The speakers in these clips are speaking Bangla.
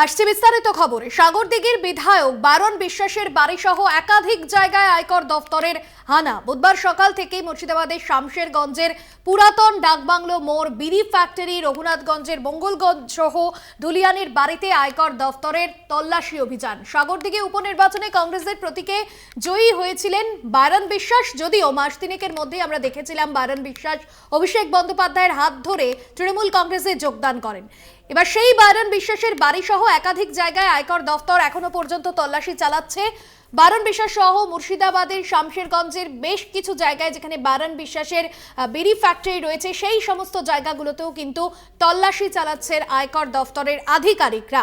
আসছে বিস্তারিত খবরে। সাগরদিঘির বিধায়ক বারণ বিশ্বাসের বাড়ি সহ একাধিক জায়গায় আয়কর দফতরের হানা। বুধবার সকাল থেকেই মুর্শিদাবাদের শামশেরগঞ্জের পুরাতন ডাকবাংলো মোড়, বিড়ি ফ্যাক্টরি, রঘুনাথগঞ্জের মঙ্গলগঞ্জ সহ ধুলিয়ানের বাড়িতে আয়কর দফতরের তল্লাশি অভিযান। সাগরদিঘি উপনির্বাচনে কংগ্রেসের প্রতীকে জয়ী হয়েছিলেন বারণ বিশ্বাস। যদিও মাস তিনেকের মধ্যে আমরা দেখেছিলাম বারণ বিশ্বাস অভিষেক বন্দ্যোপাধ্যায়ের হাত ধরে তৃণমূল কংগ্রেসে যোগদান করেন। এবার সেই বারণ বিশ্বাসের বাড়ি সহ একাধিক জায়গায় আয়কর দফতর এখনো পর্যন্ত তল্লাশি চালাচ্ছে। বারণ বিশ্বাস সহ মুর্শিদাবাদের শামশেরগঞ্জের বেশ কিছু জায়গায় যেখানে বারণ বিশ্বাসের বিড়ি ফ্যাক্টরি রয়েছে, সেই সমস্ত জায়গাগুলোতেও কিন্তু তল্লাশি চালাচ্ছেন আয়কর দফতরের আধিকারিকরা।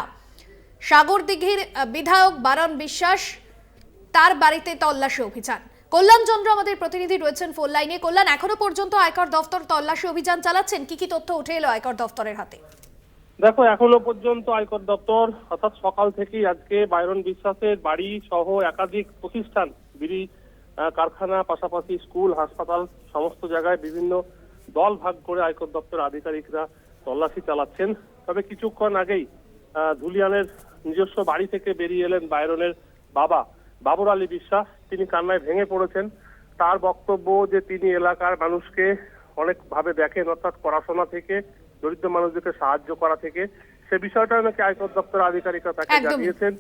সাগরদিঘির বিধায়ক বারণ বিশ্বাস, তার বাড়িতে তল্লাশি অভিযান। কল্যাণ চন্দ্র আমাদের প্রতিনিধি রয়েছেন ফোন লাইনে। কল্যাণ, এখনো পর্যন্ত আয়কর দফতর তল্লাশি অভিযান চালাচ্ছেন, কি তথ্য উঠে এলো আয়কর দফতরের হাতে? দেখো, এখনো পর্যন্ত আয়কর দপ্তর অর্থাৎ সকাল থেকেই আজকে বারণ বিশ্বাসের বাড়ি সহ একাধিক প্রতিষ্ঠান, বিড়ি কারখানা, পাশাপাশি স্কুল, হাসপাতাল, সমস্ত জায়গায় বিভিন্ন দল ভাগ করে আয়কর দপ্তর আধিকারিকরা তল্লাশি চালাচ্ছেন। তবে কিছুক্ষণ আগেই ধুলিয়ানের নিজস্ব বাড়ি থেকে বেরিয়ে এলেন বায়রনের বাবা বাবর আলী বিশ্বাস। তিনি কান্নায় ভেঙে পড়েছেন। তার বক্তব্য যে তিনি এলাকার মানুষকে অনেকভাবে দেখেন, অর্থাৎ পড়াশোনা থেকে দরিদ্র মানুষদেরকে সাহায্য করা থেকে, সে বিষয়টা নাকি আয়কর দপ্তর আধিকারিকরা তাকে জানিয়েছেন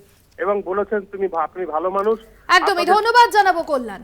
এবং বলেছেন আপনি ভালো মানুষ। একদমই ধন্যবাদ জানাবো কল্যাণ।